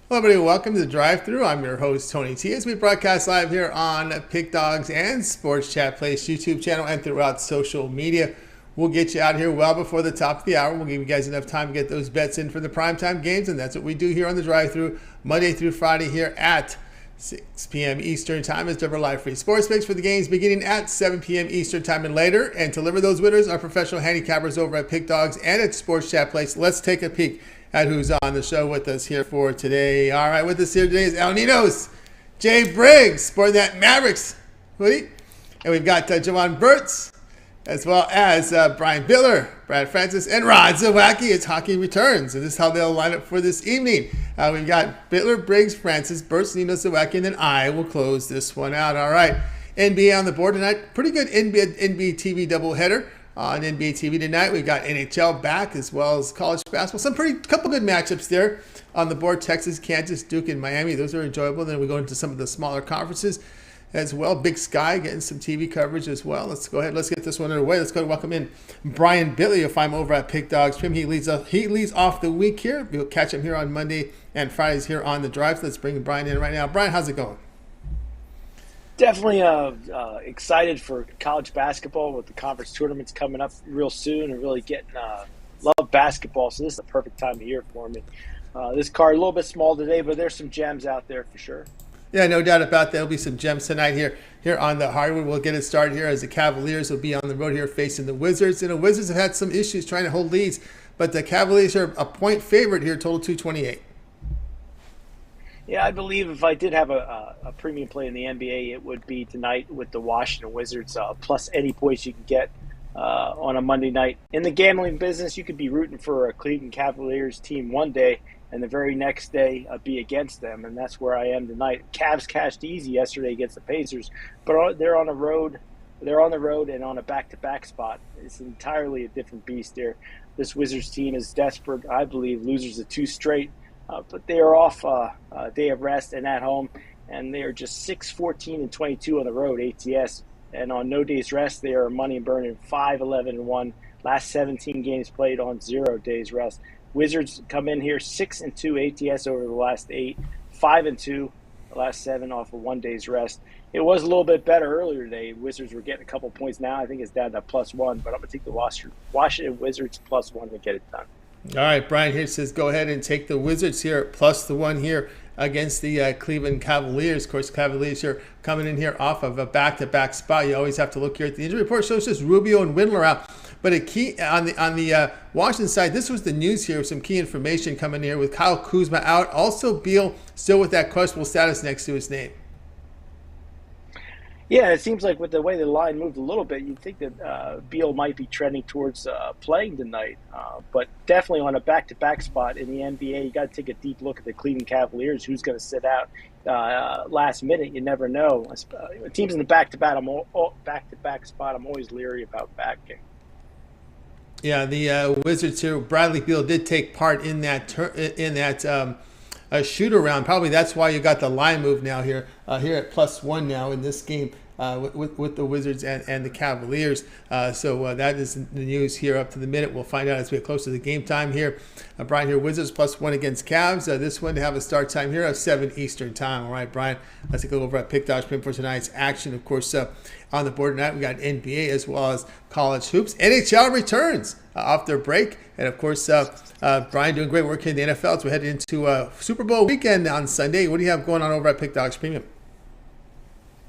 Hello, everybody. Welcome to the Drive-Thru. I'm your host, Tony T. As we broadcast live here on Pick Dogs and Sports Chat Place YouTube channel and throughout social media. We'll get you out here well before the top of the hour. We'll give you guys enough time to get those bets in for the primetime games, and that's what we do here on the Drive-Thru Monday through Friday here at 6 p.m. Eastern Time as Denver Live Free Sports Picks for the games beginning at 7 p.m. Eastern Time and later. And to deliver those winners are professional handicappers over at Pick Dogs and at Sports Chat Place. Let's take a peek at who's on the show with us here for today. All right, with us here today is El Nino's Jay Briggs, sporting that Mavericks hoodie. And we've got Javon Burtz, as well as Brian Biller, Brad Francis, and Rod Zawacki as hockey returns. And this is how they'll line up for this evening. We've got Biller, Briggs, Francis, Burtz, Nino, Zawacki, and then I will close this one out. All right, NBA on the board tonight. Pretty good NBA TV doubleheader. On NBA TV tonight, we got NHL back as well as college basketball. Some couple good matchups there on the board. Texas, Kansas, Duke, and Miami. Those are enjoyable. Then we go into some of the smaller conferences as well. Big Sky getting some TV coverage as well. Let's go ahead. Let's get this one underway. Let's go to welcome in Brian Billy. You'll find him over at Pick Dogs. He leads off the week here. We'll catch him here on Monday and Fridays here on the Drive. So let's bring Brian in right now. Brian, how's it going? Definitely excited for college basketball with the conference tournaments coming up real soon and really getting love basketball. So this is the perfect time of year for me. This card a little bit small today, but there's some gems out there for sure. Yeah, no doubt about that. There'll be some gems tonight here on the hardwood. We'll get it started here as the Cavaliers will be on the road here facing the Wizards. And the Wizards have had some issues trying to hold leads, but the Cavaliers are a point favorite here, total 228. Yeah, I believe if I did have a premium play in the NBA, it would be tonight with the Washington Wizards, plus any points you can get on a Monday night. In the gambling business, you could be rooting for a Cleveland Cavaliers team one day and the very next day be against them, and that's where I am tonight. Cavs cashed easy yesterday against the Pacers, but they're on the road. They're on the road and on a back-to-back spot. It's entirely a different beast here. This Wizards team is desperate. I believe losers of two straight. But they are off a day of rest and at home, and they are just 6-14-22 on the road, ATS. And on no days rest, they are money burning 5-11-1. Last 17 games played on 0 days rest. Wizards come in here 6-2 ATS over the last 8, 5-2 the last 7 off of 1 day's rest. It was a little bit better earlier today. Wizards were getting a couple points now. I think it's down to +1, but I'm going to take the Washington Wizards +1 to get it done. All right, Brian here says go ahead and take the Wizards here, plus the one here against the Cleveland Cavaliers. Of course, Cavaliers are coming in here off of a back-to-back spot. You always have to look here at the injury report. Shows just Rubio and Windler out. But a key on the Washington side, this was the news here. Some key information coming here with Kyle Kuzma out. Also, Beal still with that questionable status next to his name. Yeah, it seems like with the way the line moved a little bit, you'd think that Beal might be trending towards playing tonight. But definitely on a back-to-back spot in the NBA, you got to take a deep look at the Cleveland Cavaliers. Who's going to sit out last minute? You never know. Teams in the back-to-back spot, I'm always leery about backing. Yeah, the Wizards here. Bradley Beal did take part in that a shoot around. Probably that's why you got the line move now here at +1 now in this game with the Wizards and the Cavaliers. So that is the news here up to the minute. We'll find out as we get close to the game time here. Brian here, Wizards +1 against Cavs. This one to have a start time here of 7 Eastern Time. All right, Brian, let's take a look over at Pick Dogs Print for tonight's action. Of course, on the board tonight, we got NBA as well as college hoops. NHL returns off their break. And, of course, Brian doing great work here in the NFL as we head into Super Bowl weekend on Sunday. What do you have going on over at Pick Dogs Premium?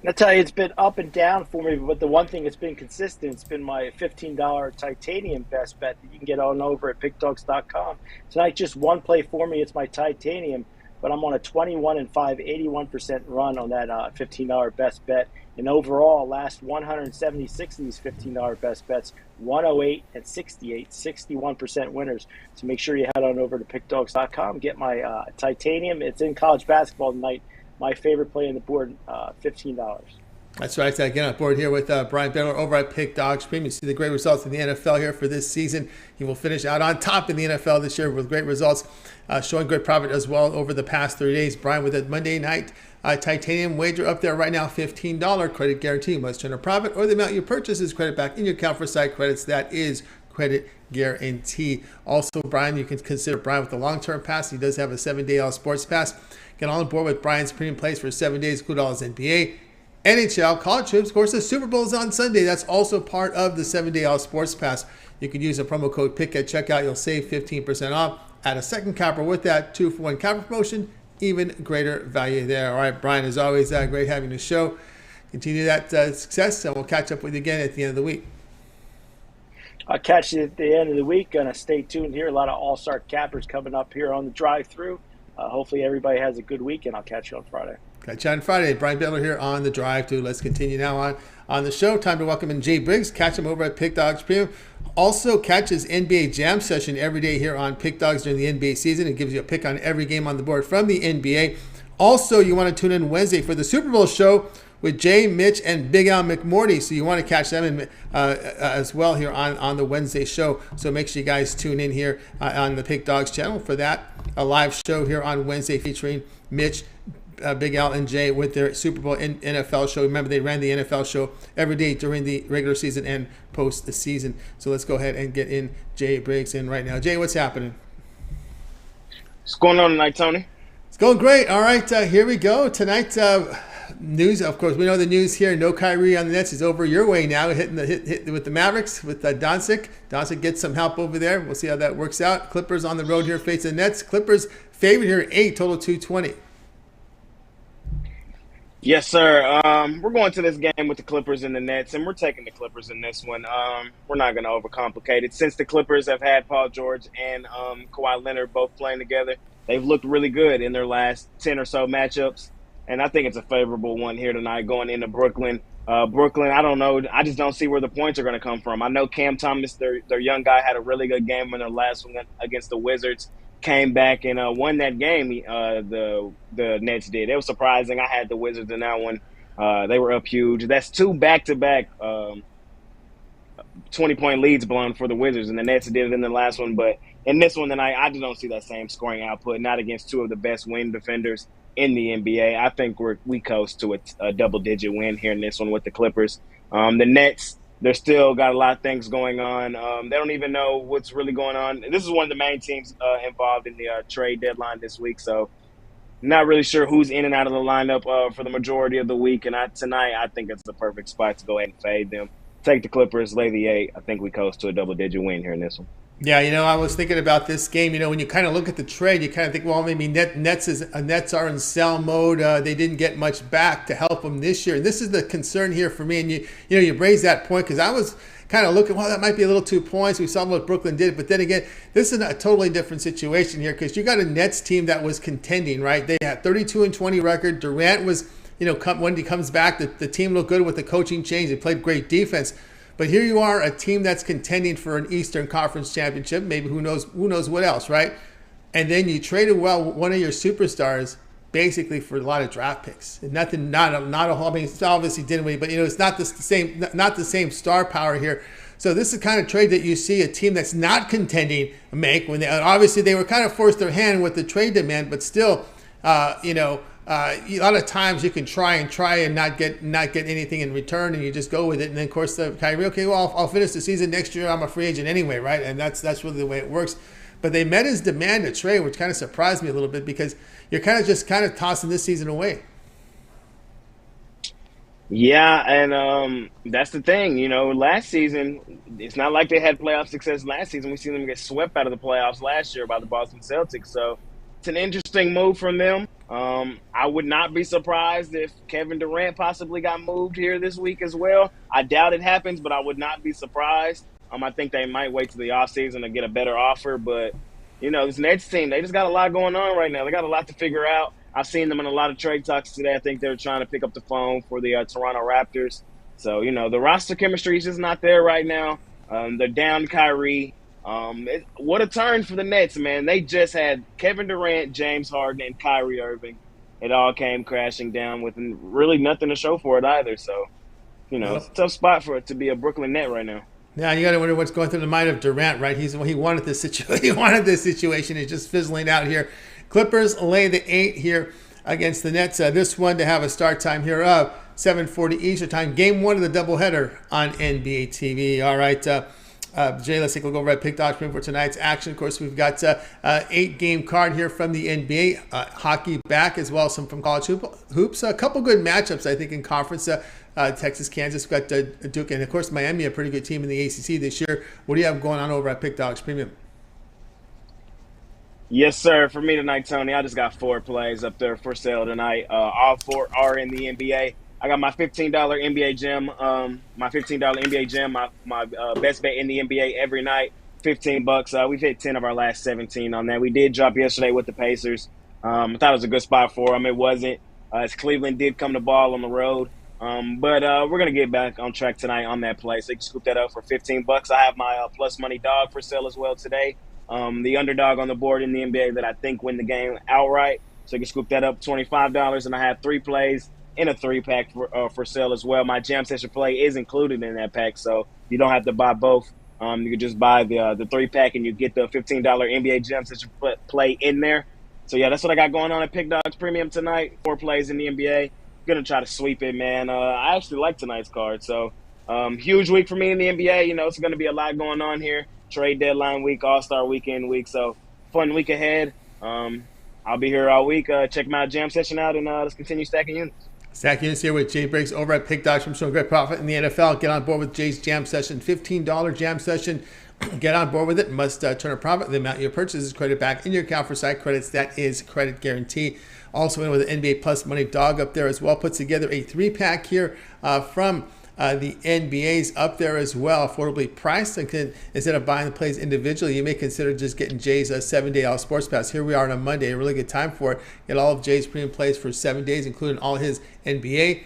I tell you, it's been up and down for me, but the one thing that's been consistent, it's been my $15 titanium best bet that you can get on over at pickdogs.com. Tonight, just one play for me. It's my titanium, but I'm on a 21-5, 81% run on that $15 best bet. And overall, last 176 of these $15 best bets, 108 and 68, 61% winners. So make sure you head on over to pickdogs.com, get my titanium. It's in college basketball tonight. My favorite play on the board, $15. That's right. So again, on board here with Brian Biller over at Pick Dogs Premium. You see the great results in the NFL here for this season. He will finish out on top in the NFL this year with great results, showing good profit as well over the past 30 days. Brian with a Monday night titanium wager up there right now, $15 credit guarantee. You must turn a profit or the amount you purchase is credit back in your account for site credits. That is credit guarantee. Also, Brian, you can consider Brian with the long-term pass. He does have a 7-day all sports pass. Get on board with Brian's premium plays for 7 days, include all his NBA, NHL, college hoops. Of course, the Super Bowl is on Sunday. That's also part of the 7-day all sports pass. You can use a promo code PICK at checkout. You'll save 15% off. Add a second capper with that 2-for-1 capper promotion. Even greater value there. All right, Brian, as always, great having the show. Continue that success, and we'll catch up with you again at the end of the week. I'll catch you at the end of the week. Gonna stay tuned here. A lot of all-star cappers coming up here on the drive-through. Hopefully everybody has a good week, and I'll catch you on Friday. Catch you on Friday. Brian Bittler here on the drive-through. Let's continue now on the show. Time to welcome in Jay Briggs. Catch him over at Pick Dogs Premium. Also catch his NBA Jam session every day here on Pick Dogs during the NBA season. It gives you a pick on every game on the board from the NBA. Also, you want to tune in Wednesday for the Super Bowl show with Jay, Mitch, and Big Al McMorty. So you want to catch them as well here on the Wednesday show. So make sure you guys tune in here on the Pick Dogs channel for that. A live show here on Wednesday featuring Mitch, Big Al, and Jay with their Super Bowl NFL show. Remember, they ran the NFL show every day during the regular season and post the season. So let's go ahead and get in Jay Briggs in right now. Jay, what's happening? What's going on tonight, Tony? It's going great. All right, here we go. Tonight, news, of course, we know the news here. No Kyrie on the Nets is over your way now. Hit with the Mavericks with Doncic. Doncic gets some help over there. We'll see how that works out. Clippers on the road here facing the Nets. Clippers favorite here, 8, total 220. Yes, sir. We're going to this game with the Clippers and the Nets, and we're taking the Clippers in this one. We're not going to overcomplicate it. Since the Clippers have had Paul George and Kawhi Leonard both playing together, they've looked really good in their last 10 or so matchups. And I think it's a favorable one here tonight going into Brooklyn. Brooklyn, I don't know. I just don't see where the points are going to come from. I know Cam Thomas, their young guy, had a really good game in their last one against the Wizards. Came back and won that game. The Nets did. It was surprising. I had the Wizards in that one. They were up huge. That's 2 back-to-back 20-point leads blown for the Wizards, and the Nets did it in the last one. But in this one tonight, I just don't see that same scoring output, not against 2 of the best wing defenders in the NBA. I think we coast to a double-digit win here in this one with the Clippers. The Nets, they're still got a lot of things going on. They don't even know what's really going on. This is one of the main teams involved in the trade deadline this week, so not really sure who's in and out of the lineup for the majority of the week. And tonight, I think it's the perfect spot to go ahead and fade them. Take the Clippers, lay the 8. I think we coast to a double-digit win here in this one. Yeah, I was thinking about this game. When you kind of look at the trade, you kind of think, well, maybe Nets are in sell mode. They didn't get much back to help them this year. And this is the concern here for me. And you raised that point because I was kind of looking, well, that might be a little 2 points. We saw what Brooklyn did. But then again, this is a totally different situation here because you got a Nets team that was contending, right? They had 32-20 record. Durant was, when he comes back, the team looked good with the coaching change. They played great defense. But here you are, a team that's contending for an Eastern Conference championship. Maybe who knows what else, right? And then you traded one of your superstars basically for a lot of draft picks. And not a whole. I mean, it's obviously didn't win, but it's not the same star power here. So this is the kind of trade that you see a team that's not contending make when obviously they were kind of forced their hand with the trade demand, but still, a lot of times you can try and not get anything in return, and you just go with it. And then of course the Kyrie, okay, well I'll finish the season next year. I'm a free agent anyway, right? And that's really the way it works. But they met his demand to trade, which kind of surprised me a little bit because you're kind of tossing this season away. Yeah, and that's the thing. Last season, it's not like they had playoff success last season. We seen them get swept out of the playoffs last year by the Boston Celtics. So it's an interesting move from them. I would not be surprised if Kevin Durant possibly got moved here this week as well. I doubt it happens, but I would not be surprised. I think they might wait till the offseason to get a better offer. But, this Nets team, they just got a lot going on right now. They got a lot to figure out. I've seen them in a lot of trade talks today. I think they're trying to pick up the phone for the Toronto Raptors. So, the roster chemistry is just not there right now. They're down Kyrie. What a turn for the Nets, man. They just had Kevin Durant, James Harden, and Kyrie Irving. It all came crashing down with really nothing to show for it either. So, it's a tough spot for it to be a Brooklyn Net right now. Yeah, you got to wonder what's going through the mind of Durant, right? He wanted this situation. He wanted this situation. It's just fizzling out here. Clippers lay the 8 here against the Nets. This one to have a start time here of 7:40 Eastern time. Game 1 of the doubleheader on NBA TV. All right. Jay, let's take a look over at Pick Dogs for tonight's action. Of course, we've got 8-game card here from the NBA, hockey back, as well as some from college hoops. A couple good matchups, I think, in conference. Texas, Kansas, we've got Duke, and of course Miami, a pretty good team in the ACC this year. What do you have going on over at Pick Dogs Premium? Yes, sir. For me tonight, Tony, I just got 4 plays up there for sale tonight. All 4 are in the NBA. I got my $15 NBA gem, my best bet in the NBA every night, $15. We've hit 10 of our last 17 on that. We did drop yesterday with the Pacers. I thought it was a good spot for them. It wasn't, as Cleveland did come to ball on the road. But we're going to get back on track tonight on that play. So you can scoop that up for $15. I have my plus money dog for sale as well today. The underdog on the board in the NBA that I think win the game outright. So you can scoop that up $25. And I have 3 plays in a 3-pack for sale as well. My jam session play is included in that pack, so you don't have to buy both. You can just buy the 3-pack and you get the $15 NBA jam session play in there. So yeah, that's what I got going on at Pick Dogs Premium tonight. 4 plays in the NBA. Gonna try to sweep it, man. I actually like tonight's card. So huge week for me in the NBA. You know, it's gonna be a lot going on here. Trade deadline week, All-Star weekend week. So fun week ahead. I'll be here all week. Check my jam session out and let's continue stacking units. Stack units here with Jay Briggs over at Pick Dogs from showing great profit in the NFL. Get on board with Jay's jam session, $15 jam session. Get on board with it. Must turn a profit. The amount you purchase is credited back in your account for site credits. That is credit guarantee. Also in with an NBA Plus Money Dog up there as well. Puts together a 3-pack here from the NBA's up there as well, affordably priced. And instead of buying the plays individually, you may consider just getting Jay's 7-day all sports pass. Here we are on a Monday, a really good time for it. Get all of Jay's premium plays for 7 days, including all his NBA,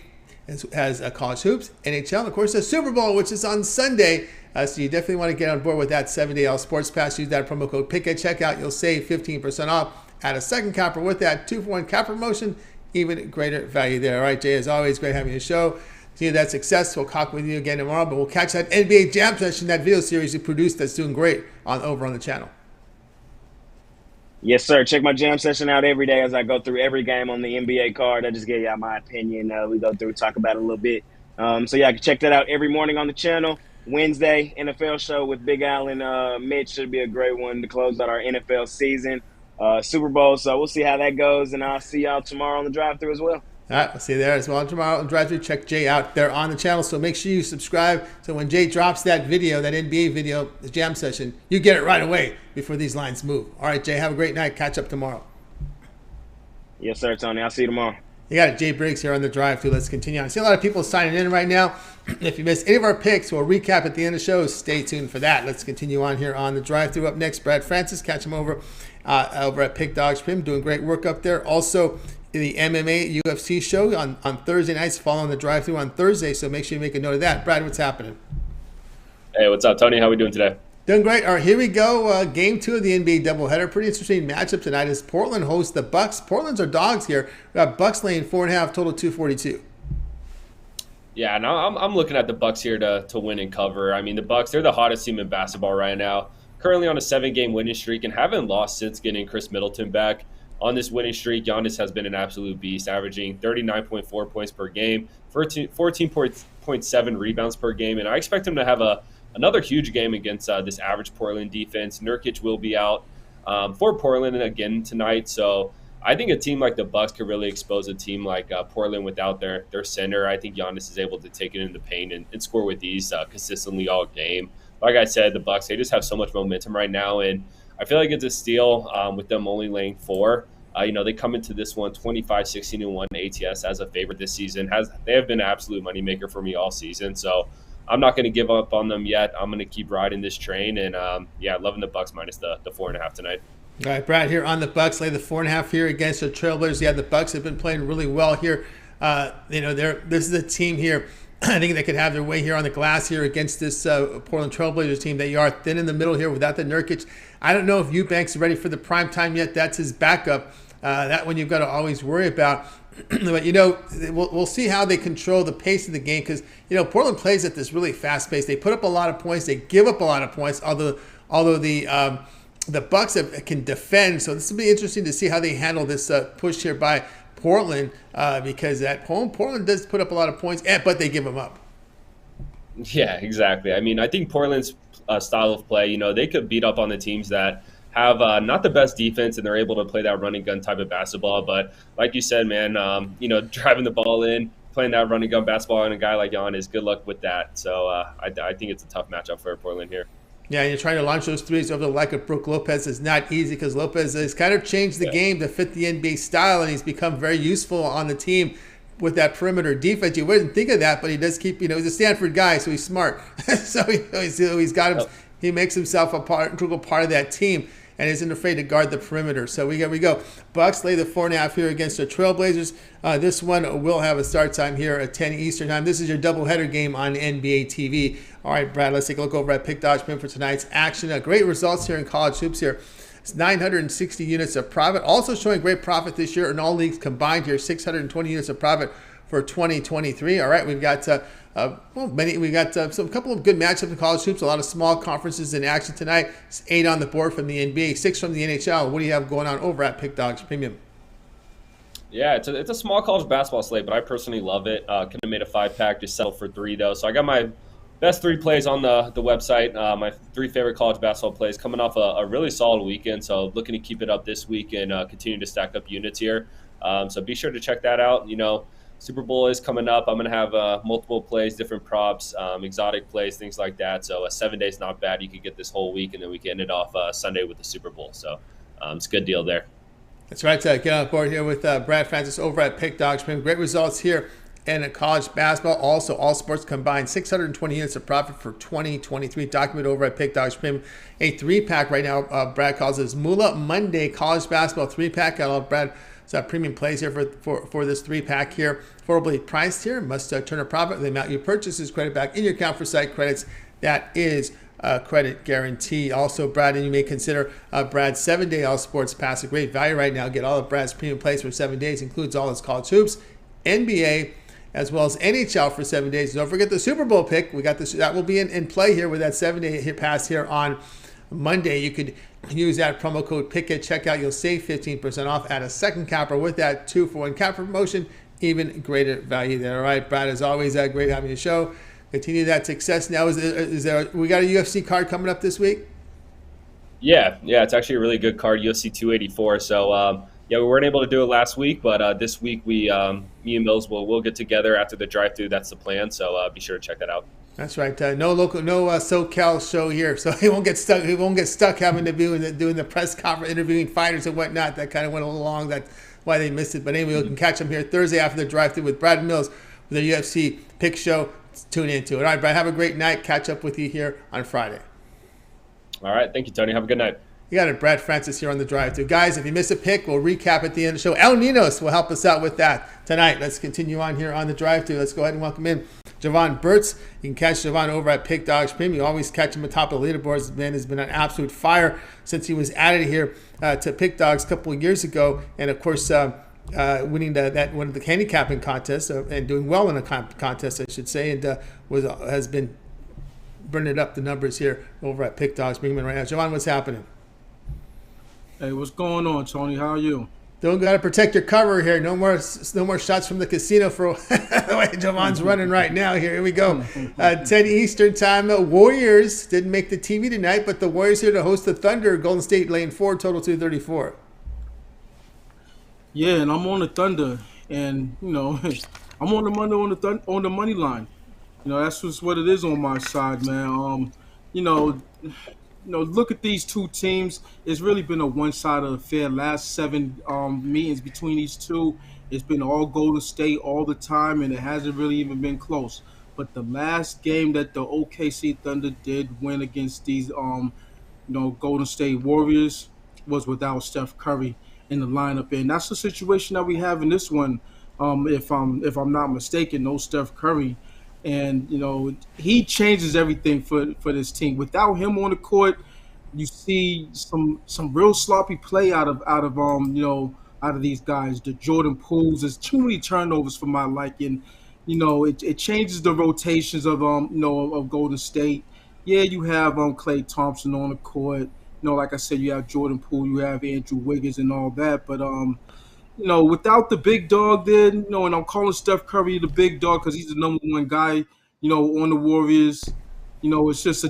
has college hoops, NHL, and of course the Super Bowl, which is on Sunday. So you definitely want to get on board with that 7-day all sports pass. Use that promo code PICK at checkout. You'll save 15% off. Add a second capper with that 2-for-1 cap promotion. Even greater value there. All right, Jay, as always, great having you on the show. See that success. We'll talk with you again tomorrow, but we'll catch that NBA Jam Session, that video series you produced that's doing great over on the channel. Yes, sir. Check my jam session out every day as I go through every game on the NBA card. I just gave y'all my opinion. We go through, talk about it a little bit. So, yeah, I can check that out every morning on the channel. Wednesday, NFL show with Big Al and Mitch should be a great one to close out our NFL season. Super Bowl, so we'll see how that goes, and I'll see y'all tomorrow on the drive-thru as well. All right, we'll see you there as well tomorrow on drive-thru. Check Jay out there on the channel, so make sure you subscribe so when Jay drops that video, that NBA video, the jam session, you get it right away before these lines move. All right, Jay, have a great night. Catch up tomorrow. Yes, sir, Tony. I'll see you tomorrow. You got Jay Briggs here on the drive-thru. Let's continue on. I see a lot of people signing in right now. If you missed any of our picks, we'll recap at the end of the show. Stay tuned for that. Let's continue on here on the drive-thru. Up next, Brad Francis. Catch him over at Pick Dogs Premium, doing great work up there. Also, the MMA UFC show on Thursday nights, following the drive-thru on Thursday, so make sure you make a note of that. Brad, what's happening? Hey, what's up, Tony? How we doing today? Doing great. All right, here we go. Game 2 of the NBA doubleheader. Pretty interesting matchup tonight as Portland hosts the Bucks. Portland's our dogs here. We got Bucks laying 4.5, total 242. Yeah, no, I'm looking at the Bucks here to win and cover. I mean, the Bucks, they're the hottest team in basketball right now. Currently on a 7-game winning streak and haven't lost since getting Chris Middleton back. On this winning streak, Giannis has been an absolute beast, averaging 39.4 points per game, 14.7 rebounds per game, and I expect him to have another huge game against this average Portland defense. Nurkic will be out for Portland again tonight, so I think a team like the Bucks could really expose a team like Portland without their center. I think Giannis is able to take it in the paint and score with ease consistently all game. Like I said, the Bucks, they just have so much momentum right now, and I feel like it's a steal with them only laying 4. They come into this one 25-16-1 ATS as a favorite this season. They have been an absolute moneymaker for me all season, so I'm not going to give up on them yet. I'm going to keep riding this train, and loving the Bucks minus the 4.5 tonight. All right, Brad here on the Bucks, lay the 4.5 here against the Trailblazers. Yeah, the Bucks have been playing really well here. This is a team here. I think they could have their way here on the glass here against this Portland Trailblazers team. They are thin in the middle here without the Nurkic. I don't know if Eubanks is ready for the prime time yet. That's his backup. That one you've got to always worry about. But, we'll see how they control the pace of the game because, Portland plays at this really fast pace. They put up a lot of points. They give up a lot of points, although the Bucks can defend. So this will be interesting to see how they handle this push here by Portland because at home, Portland does put up a lot of points, but they give them up. Yeah, exactly. I mean, I think Portland's style of play, they could beat up on the teams that have not the best defense and they're able to play that running gun type of basketball. But like you said, man, driving the ball in, playing that running gun basketball on a guy like Giannis, good luck with that. So I think it's a tough matchup for Portland here. Yeah, and you're trying to launch those threes over the like of Brook Lopez is not easy because Lopez has kind of changed the game to fit the NBA style, and he's become very useful on the team with that perimeter defense. You wouldn't think of that, but he does keep, he's a Stanford guy, so he's smart. So he's got him, he makes himself a integral part of that team and isn't afraid to guard the perimeter. So we go. Bucks lay the 4.5 here against the Trailblazers. This one will have a start time here at 10 Eastern time. This is your doubleheader game on NBA TV. All right, Brad, let's take a look over at Pick Dodge Pin for tonight's action. Great results here in college hoops here. It's 960 units of profit. Also showing great profit this year in all leagues combined here, 620 units of profit for 2023. All right, we've got some couple of good matchups in college hoops. A lot of small conferences in action tonight. It's 8 on the board from the NBA, 6 from the NHL. What do you have going on over at Pick Dogs Premium? Yeah, it's a small college basketball slate, but I personally love it. Could have made a 5-pack, just settled for 3 though. So I got my best 3 plays on the website. My 3 favorite college basketball plays coming off a really solid weekend. So looking to keep it up this week and continue to stack up units here. So be sure to check that out. Super Bowl is coming up. I'm going to have multiple plays, different props, exotic plays, things like that. So 7 days not bad. You could get this whole week, and then we can end it off Sunday with the Super Bowl. So it's a good deal there. That's right. Get on board here with Brad Francis over at Pick Dogs. Great results here in college basketball. Also, all sports combined, 620 units of profit for 2023. Document over at Pick Dogs Premium. A 3-pack right now. Brad calls this Moolah Monday College Basketball 3-pack. Got all Brad premium plays here for this 3-pack here. Affordably priced here. Must turn a profit. The amount you purchase is credit back in your account for site credits. That is credit guarantee. Also, Brad, and you may consider Brad's 7-day all sports pass. A great value right now. Get all of Brad's premium plays for 7 days. Includes all his college hoops, NBA, as well as NHL for 7 days. Don't forget the Super Bowl pick. We got this. That will be in play here with that 7-day hit pass here on Monday. You could use that promo code PICK at checkout. You'll save 15% off. Add a second capper with that 2-for-1 capper promotion. Even greater value there. All right, Brad, as always, great having you show. Continue that success. Now, is there? We got a UFC card coming up this week? Yeah, it's actually a really good card, UFC 284. So, we weren't able to do it last week, but this week me and Mills we'll get together after the drive-through. That's the plan. So be sure to check that out. That's right. No SoCal show here, so he won't get stuck. He won't get stuck having to be doing the press conference, interviewing fighters and whatnot. That kind of went along. That's why they missed it. But anyway, we can catch him here Thursday after the drive-through with Brad Mills with the UFC pick show. Tune into it. All right, Brad. Have a great night. Catch up with you here on Friday. All right. Thank you, Tony. Have a good night. You got it, Brad Francis here on the drive-thru. Guys, if you miss a pick, we'll recap at the end of the show. El Ninos will help us out with that tonight. Let's continue on here on the drive-thru. Let's go ahead and welcome in Javon Burtz. You can catch Javon over at Pick Dogs Premium. You always catch him atop the leaderboards. This man has been on absolute fire since he was added here to Pick Dogs a couple of years ago. And, of course, winning one of the handicapping contests and doing well in a contest, I should say, and has been burning up the numbers here over at Pick Dogs Premium right now. Javon, what's happening? Hey, what's going on, Tony? How are you? Don't got to protect your cover here. No more shots from the casino for the way Javon's running right now. Here we go. 10 Eastern time. Warriors didn't make the TV tonight, but the Warriors here to host the Thunder. Golden State laying 4, total 234. Yeah, and I'm on the Thunder, and I'm on the money on the money line. That's just what it is on my side, man. Look at these two teams. It's really been a one-sided affair. Last 7 meetings between these two, it's been all Golden State all the time, and it hasn't really even been close. But the last game that the OKC Thunder did win against these, Golden State Warriors was without Steph Curry in the lineup, and that's the situation that we have in this one. If I'm not mistaken, no Steph Curry. And he changes everything for this team. Without him on the court, you see some real sloppy play out of these guys. The Jordan Pooles, there's too many turnovers for my liking. It changes the rotations of Golden State. Yeah, you have Klay Thompson on the court. Like I said, you have Jordan Poole, you have Andrew Wiggins and all that, but without the big dog there, and I'm calling Steph Curry the big dog because he's the number one guy, on the Warriors. It's just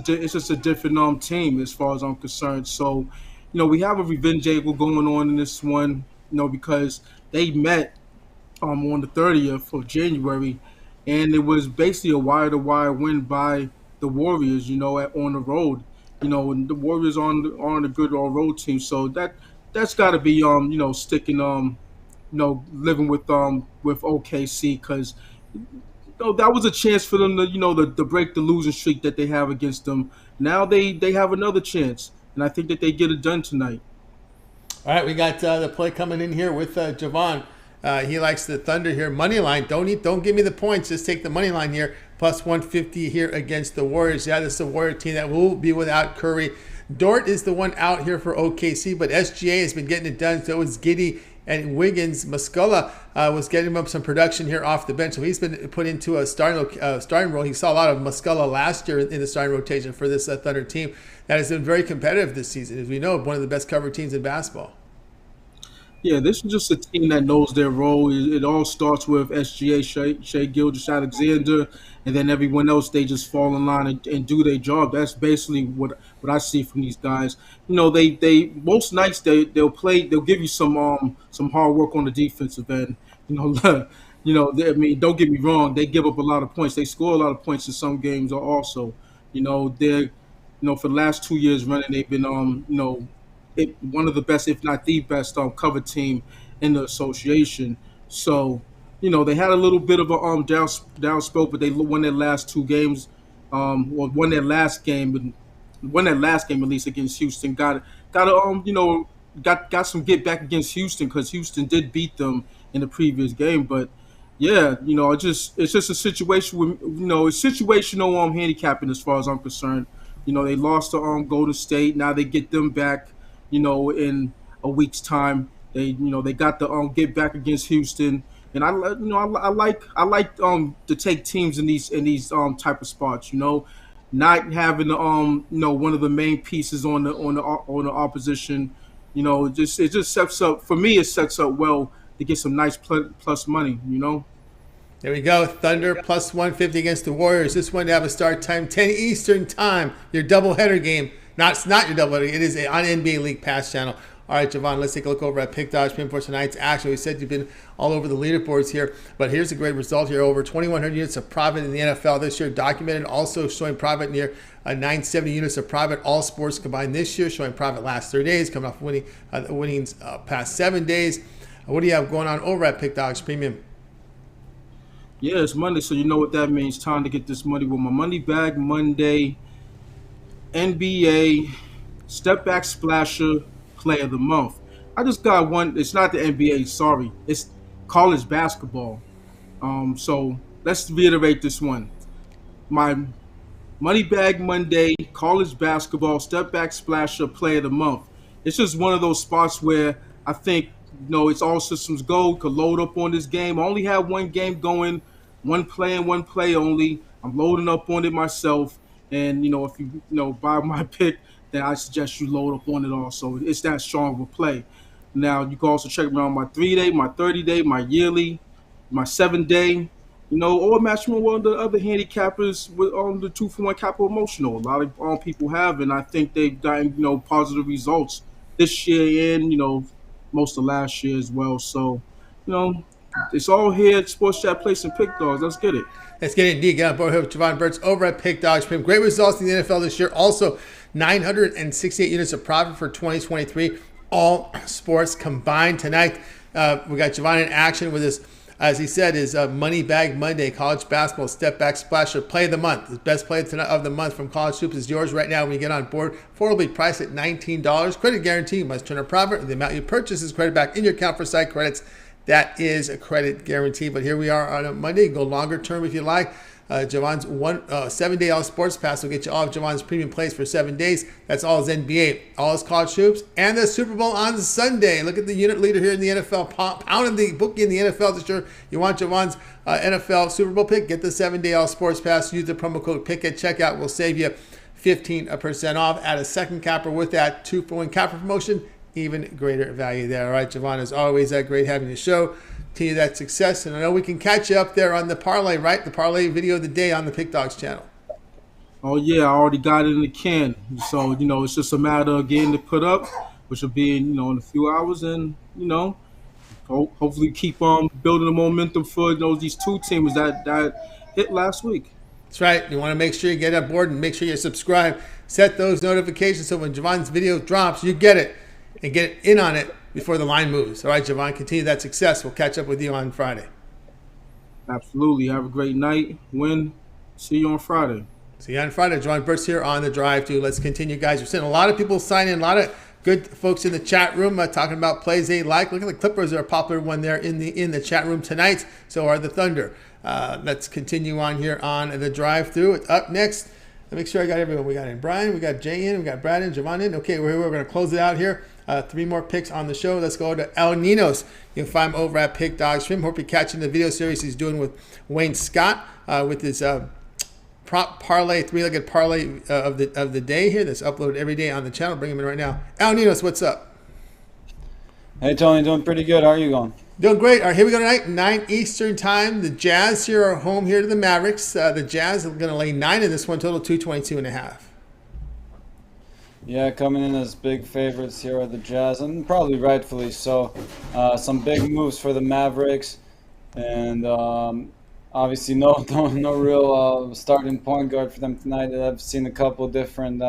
a different team as far as I'm concerned. So, we have a revenge angle going on in this one. Because they met on the 30th of January, and it was basically a wire to wire win by the Warriors. On the road. And the Warriors on a good road team. So that's got to be sticking living with OKC, because that was a chance for them to to break the losing streak that they have against them. Now they have another chance, and I think that they get it done tonight. All right, we got the play coming in here with Javon. He likes the Thunder here. Money line. Don't give me the points. Just take the money line here. Plus 150 here against the Warriors. Yeah, this is a Warrior team that will be without Curry. Dort is the one out here for OKC, but SGA has been getting it done. So is Giddey and Wiggins. Muscala was getting him some production here off the bench. So he's been put into a starting role. He saw a lot of Muscala last year in the starting rotation for this Thunder team that has been very competitive this season. As we know, one of the best covered teams in basketball. Yeah, this is just a team that knows their role. It all starts with SGA, Shea Gilgeous-Alexander, and then everyone else, they just fall in line and do their job. That's basically what I see from these guys. They most nights they'll give you some hard work on the defensive end. I mean, don't get me wrong, they give up a lot of points. They score a lot of points in some games also. They're for the last 2 years running, they've been one of the best, if not the best, cover team in the association. So, they had a little bit of a down spell, but they won their last two games. Won their last game at least against Houston. Got some get back against Houston, because Houston did beat them in the previous game. But yeah, it's just a situation with it's situational handicapping as far as I'm concerned. They lost to Golden State. Now they get them back. In a week's time, they got the get back against Houston, and I like to take teams in these type of spots. Not having one of the main pieces on the opposition. It just sets up for me. It sets up well to get some nice plus money. There we go. Thunder plus 150 against the Warriors. This one to have a start time 10 Eastern time. Your doubleheader game. It's not your doubleheader. It is on NBA League Pass channel. All right, Javon, let's take a look over at Pick Dodge Pin for tonight's action. We said you've been all over the leaderboards here, but here's a great result here. Over 2,100 units of profit in the NFL this year, documented. Also showing profit near 970 units of profit. All sports combined this year, showing profit last 3 days, coming off winnings past 7 days. What do you have going on over at Pick Dodge Premium? Yeah, it's Monday, so you know what that means. Time to get this money with my Money Bag Monday. NBA Step Back Splasher Play of the Month. I just got one. It's not the NBA, sorry. It's college basketball. So let's reiterate this one. My Money Bag Monday College Basketball Step Back Splasher Play of the Month. It's just one of those spots where I think it's all systems go. Could load up on this game. I only have one game going, one play and one play only. I'm loading up on it myself. And, if you, buy my pick, then I suggest you load up on it also. It's that strong of a play. Now, you can also check me on my 3-day, my 30-day, my yearly, my 7-day, or match me with one of the other handicappers with the 2-for-1 capital emotional. A lot of people have, and I think they've gotten, positive results this year and, most of last year as well. So, it's all here at Sports Chat Place and Pick Dogs. Let's get it. Let's get it indeed. Get on board with Javon Burtz over at Pick Dogs Premium. Great results in the NFL this year. Also, 968 units of profit for 2023. All sports combined tonight. We got Javon in action with his, as he said, his Money Bag Monday College Basketball Step Back Splasher Play of the Month. The best play of the month from College Hoops is yours right now when you get on board. Affordably priced at $19. Credit guarantee. You must turn a profit. The amount you purchase is credit back in your account for site credits. That is a credit guarantee. But here we are on a Monday. Go longer term if you like. Javon's 7-day all sports pass will get you all of Javon's premium plays for 7 days. That's all his NBA, all his college hoops, and the Super Bowl on Sunday. Look at the unit leader here in the NFL, pounding the bookie in the NFL this year. You want Javon's NFL Super Bowl pick? Get the 7-day all sports pass. Use the promo code PICK at checkout. We'll save you 15% off. Add a second capper with that 2-for-1 capper promotion. Even greater value there. All right, Javon, as always, great having the show. continue that success. And I know we can catch you up there on the parlay, right? The parlay video of the day on the Pick Dogs channel. Oh yeah, I already got it in the can. So it's just a matter of getting it put up, which will be in a few hours, and hopefully keep building the momentum for these two teams that hit last week. That's right. You want to make sure you get on board and make sure you subscribe. Set those notifications so when Javon's video drops, you get it and get in on it before the line moves. All right, Javon, continue that success. We'll catch up with you on Friday. Absolutely. Have a great night. See you on Friday. See you on Friday. Javon Burst here on The Drive, too. Let's continue, guys. We're seeing a lot of people sign in, a lot of good folks in the chat room talking about plays they like. Look at the Clippers. They're a popular one there in the chat room tonight. So are the Thunder. Let's continue on here on The Drive Through. Up next, let me make sure I got everyone. We got in Brian, we got Jay in, we got Brad in, Javon in. Okay, we're going to close it out here. 3 more picks on the show. Let's go to El Ninos. You can find him over at Pick Dog Stream. Hope you're catching the video series he's doing with Wayne Scott with his prop parlay, 3-legged parlay of the day here that's uploaded every day on the channel. Bring him in right now. El Ninos, what's up? Hey, Tony, doing pretty good. How are you going? Doing great. All right, here we go tonight, 9 Eastern time. The Jazz here are home here to the Mavericks. The Jazz are going to lay 9 in this one, total 222.5. Yeah, coming in as big favorites here are the Jazz, and probably rightfully so. Some big moves for the Mavericks, and obviously no real starting point guard for them tonight. I've seen a couple different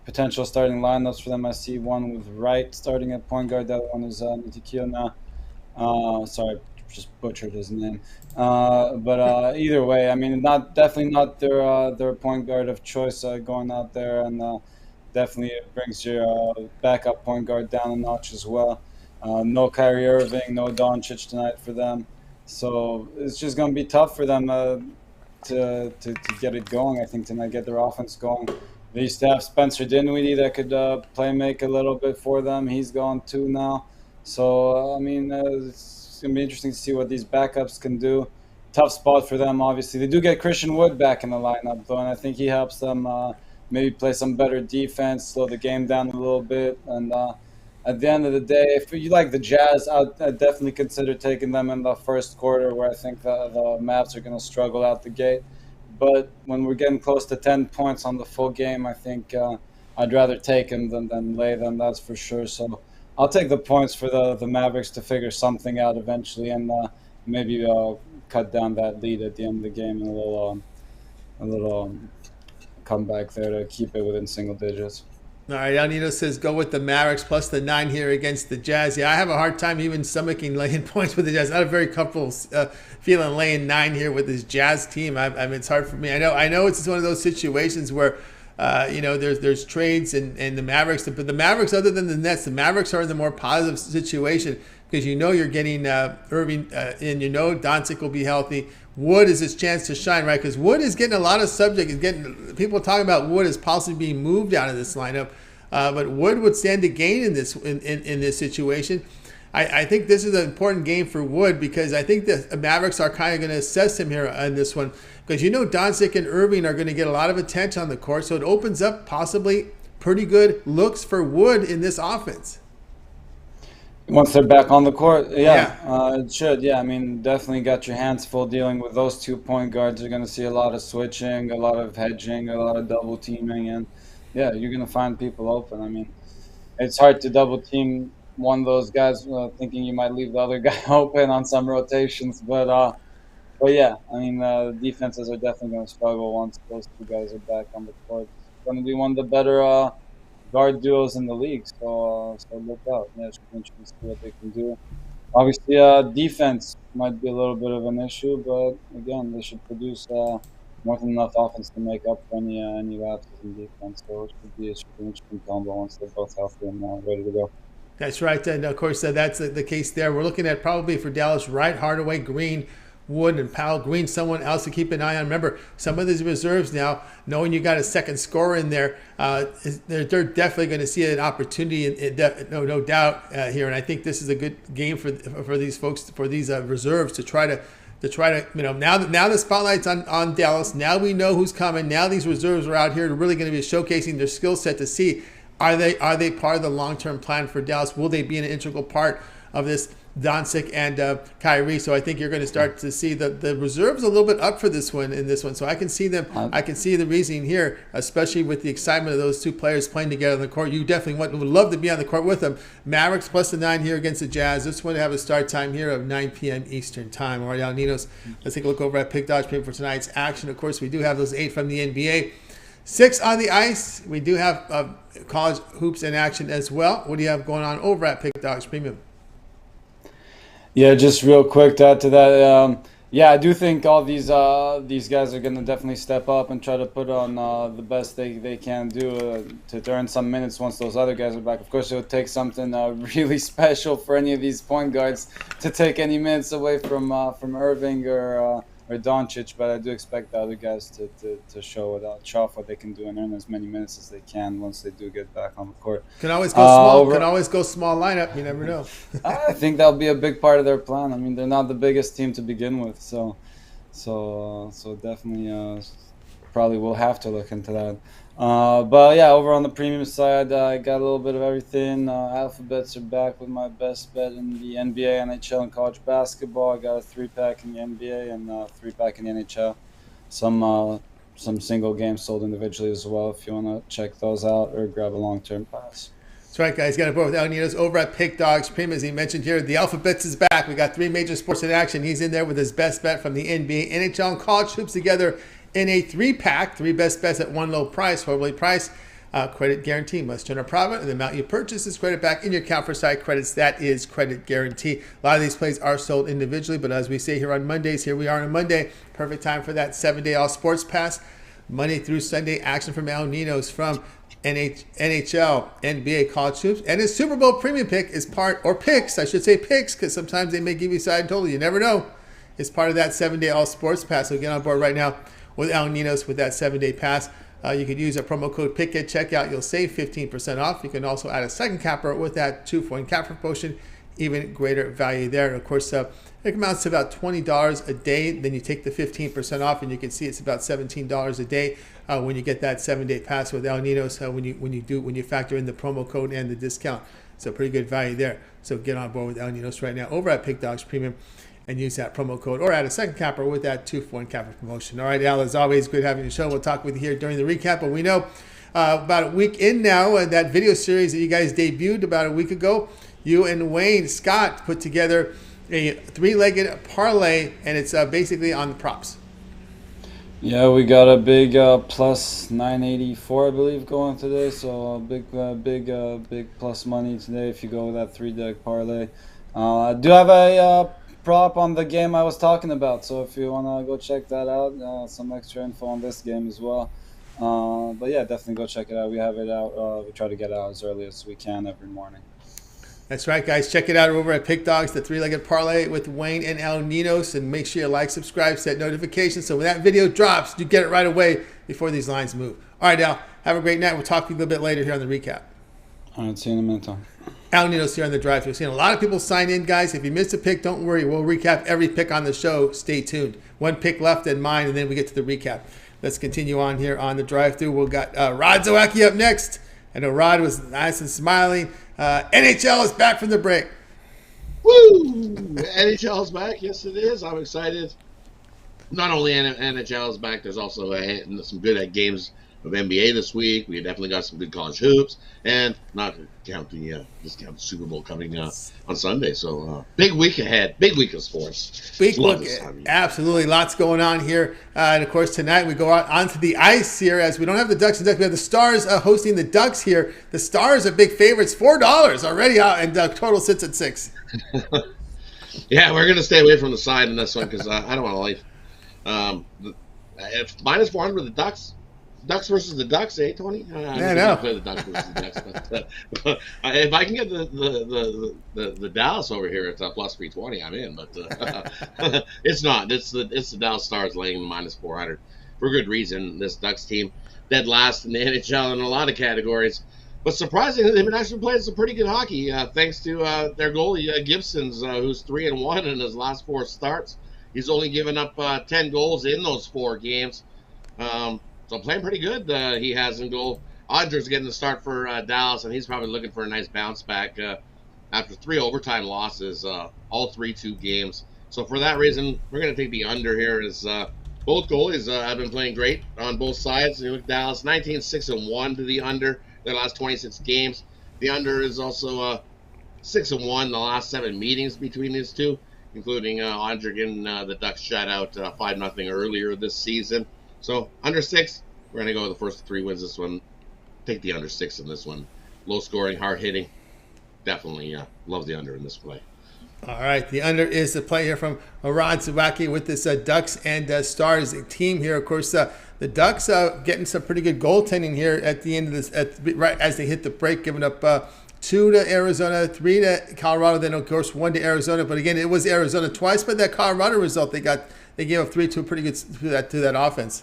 potential starting lineups for them. I see one with Wright starting at point guard. The other one is Nitikio now. Sorry, just butchered his name. But either way, I mean, definitely not their point guard of choice going out there, and definitely it brings your backup point guard down a notch as well. No Kyrie Irving, no Doncic tonight for them. So it's just going to be tough for them to get it going, I think, tonight, get their offense going. They used to have Spencer Dinwiddie that could play make a little bit for them. He's gone too now. So, I mean, it's going to be interesting to see what these backups can do. Tough spot for them, obviously. They do get Christian Wood back in the lineup, though, and I think he helps them maybe play some better defense, slow the game down a little bit. And at the end of the day, if you like the Jazz, I'd definitely consider taking them in the first quarter, where I think the Mavs are going to struggle out the gate. But when we're getting close to 10 points on the full game, I think I'd rather take them than lay them, that's for sure. So I'll take the points for the Mavericks to figure something out eventually, and maybe cut down that lead at the end of the game and a little comeback there to keep it within single digits. All right, El Nino says go with the Mavericks plus the 9 here against the Jazz. Yeah, I have a hard time even stomaching laying points with the Jazz. Not a very comfortable feeling laying 9 here with this Jazz team. I mean, it's hard for me. I know it's one of those situations where there's trades and the Mavericks, but the Mavericks, other than the Nets, the Mavericks are in the more positive situation because you're getting Irving and Doncic will be healthy. Wood is his chance to shine, right? Because Wood is getting a lot of subject. People talking about Wood as possibly being moved out of this lineup, but Wood would stand to gain in this situation. I think this is an important game for Wood because I think the Mavericks are kind of going to assess him here on this one because Doncic and Irving are going to get a lot of attention on the court, so it opens up possibly pretty good looks for Wood in this offense. Once they're back on the court, it should. Yeah, I mean, definitely got your hands full dealing with those 2 point guards. You're going to see a lot of switching, a lot of hedging, a lot of double teaming, and yeah, you're going to find people open. I mean, it's hard to double team one of those guys thinking you might leave the other guy open on some rotations, but yeah, I mean, defenses are definitely going to struggle once those 2 guys are back on the court. It's going to be one of the better guard duos in the league, so look out. Yeah, it should be interesting to see what they can do. Obviously, defense might be a little bit of an issue, but again, they should produce more than enough offense to make up for any lapses in defense. So it should be an interesting combo once they're both healthy and ready to go. That's right, and of course that's the case there. We're looking at probably for Dallas, Wright, Hardaway, Green, Wood, and Powell. Green, someone else to keep an eye on. Remember, some of these reserves now, knowing you got a second scorer in there, they're definitely going to see an opportunity, no doubt here. And I think this is a good game for these folks, for these reserves to try to now the spotlight's on Dallas. Now we know who's coming. Now these reserves are out here really going to be showcasing their skill set to see, Are they part of the long-term plan for Dallas? Will they be an integral part of this Doncic and Kyrie? So I think you're going to start to see the reserves a little bit up for this one in this one. So I can see them. I can see the reasoning here, especially with the excitement of those two players playing together on the court. You definitely would love to be on the court with them. Mavericks plus the 9 here against the Jazz. This one have a start time here of 9 p.m. Eastern time. All right, Ninos, let's take a look over at Pick Dodge Premium for tonight's action. Of course, we do have those 8 from the NBA. 6 on the ice. We do have college hoops in action as well. What do you have going on over at Pick Dogs Premium? Yeah, just real quick to add to that. Yeah, I do think all these guys are going to definitely step up and try to put on the best they can do to earn some minutes once those other guys are back. Of course, it would take something really special for any of these point guards to take any minutes away from Irving or Doncic, but I do expect the other guys to show off what they can do and earn as many minutes as they can once they do get back on the court. Can always go small. Can always go small lineup. You never know. I think that'll be a big part of their plan. I mean, they're not the biggest team to begin with, so definitely probably will have to look into that. But yeah, over on the premium side, I got a little bit of everything. Alphabets are back with my best bet in the NBA, NHL, and college basketball. I got a 3-pack in the NBA and a 3-pack in the NHL. Some single games sold individually as well if you want to check those out or grab a long-term pass. That's right, guys. Got it both with Ninos over at Pick Dogs Premium. As he mentioned here, the Alphabets is back. We got 3 major sports in action. He's in there with his best bet from the NBA, NHL, and college hoops together in a 3-pack, 3 best bets at one low price, horribly priced. Credit guarantee must turn a profit, and the amount you purchase is credit back in your account for side credits. That is credit guarantee. A lot of these plays are sold individually, but as we say here on Mondays, here we are on a Monday. Perfect time for that 7-day all sports pass. Monday through Sunday action from Al Ninos from NHL, NBA, college hoops, and his Super Bowl premium pick is picks, because sometimes they may give you side and total. You never know. It's part of that 7-day all sports pass. So get on board right now with Al Ninos with that 7-day pass. You could use a promo code PICK at checkout. You'll save 15% off. You can also add a second capper with that 2-for-1 capper promotion. Even greater value there. And of course, it amounts to about $20 a day. Then you take the 15% off, and you can see it's about $17 a day when you get that 7-day pass with El Ninos. When you factor in the promo code and the discount, so pretty good value there. So get on board with El Ninos right now over at Pick Dogs Premium, and use that promo code or add a second capper with that 2-for-1 capper promotion. All right, Al, as always, good having you on the show. We'll talk with you here during the recap, but we know about a week in now, that video series that you guys debuted about a week ago, you and Wayne Scott put together a 3-legged parlay, and it's basically on the props. Yeah, we got a big plus 984, I believe, going today. So big plus money today if you go with that 3-leg parlay. I do have a prop on the game I was talking about, so if you want to go check that out, some extra info on this game as well. But yeah, definitely go check it out. We have it out. We try to get it out as early as we can every morning. That's right, guys. Check it out over at Pick Dogs, the 3-legged parlay with Wayne and El Ninos, and make sure you like, subscribe, set notifications, so when that video drops, you get it right away before these lines move. All right, Al, have a great night. We'll talk to you a little bit later here on the recap. All right, see you in a minute, Tom. Al Ninos here on the drive. We've seen a lot of people sign in, guys. If you missed a pick, don't worry. We'll recap every pick on the show. Stay tuned. 1 pick left in mine, and then we get to the recap. Let's continue on here on the drive-thru. We've got Rod Zawacki up next. I know Rod was nice and smiling. NHL is back from the break. Woo! NHL is back. Yes, it is. I'm excited. Not only NHL is back, there's also some good games of NBA this week. We definitely got some good college hoops, and not counting the Super Bowl coming on Sunday. So big week ahead, big week of sports. Big week, absolutely, lots going on here. And of course, tonight we go out onto the ice here, as we don't have the Ducks and Ducks. We have the Stars hosting the Ducks here. The Stars are big favorites, $4 already out, and total sits at $6. Yeah, we're gonna stay away from the side in this one because I don't want to leave. If minus 400 with the Ducks. Ducks versus the Ducks, Tony? I know. Play the Ducks versus the Ducks, but if I can get the Dallas over here at plus 320, I'm in. But it's not. It's the Dallas Stars laying minus 400 for good reason. This Ducks team dead last in the NHL in a lot of categories, but surprisingly, they've been actually playing some pretty good hockey thanks to their goalie Gibson's, who's 3-1 in his last 4 starts. He's only given up 10 goals in those 4 games. So playing pretty good, he has in goal. Audrey's getting the start for Dallas, and he's probably looking for a nice bounce back after 3 overtime losses, all 3-2 games. So for that reason, we're going to take the under here. As both goalies have been playing great on both sides. You look, Dallas 19-6-1 to the under their last 26 games. The under is also 6-1 the last 7 meetings between these two, including Andre getting the Ducks shut out 5-0 earlier this season. So under 6, we're going to go with the first 3 wins this one. Take the under 6 in this one. Low scoring, hard hitting. Definitely love the under in this play. All right, the under is the play here from Rod Zawacki with this Ducks and Stars team here. Of course, the Ducks getting some pretty good goaltending here at the end of this, right as they hit the break, giving up 2 to Arizona, 3 to Colorado, then of course 1 to Arizona. But again, it was Arizona twice, but that Colorado result they gave up 3 to a pretty good to that offense.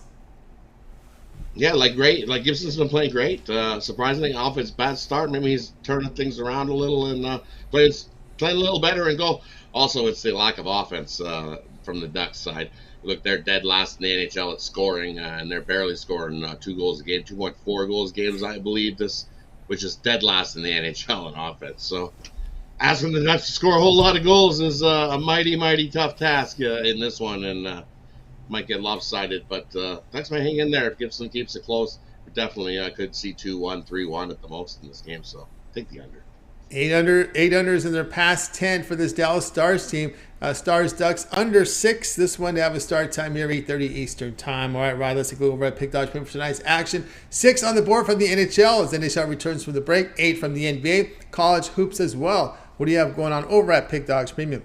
Yeah, like Gibson's been playing great. Surprisingly, off his bad start, maybe he's turning things around a little and playing a little better and go. Also, it's the lack of offense from the Ducks side. Look, they're dead last in the NHL at scoring, and they're barely scoring 2 goals a game, 2.4 goals games, I believe, which is dead last in the NHL in offense. So asking the Ducks to score a whole lot of goals is a mighty, mighty tough task in this one, and might get lopsided, but Ducks might hang in there if Gibson keeps it close. We definitely could see 2-1, 3-1 at the most in this game, so take the under. 8 unders in their past 10 for this Dallas Stars team. Stars Ducks under 6. This one to have a start time here, 8:30 Eastern time. All right, Rod, let's take a look over at Pick Dodge for tonight's action. 6 on the board from the NHL as NHL returns from the break. 8 from the NBA. College hoops as well. What do you have going on over at Pick Dogs Premium?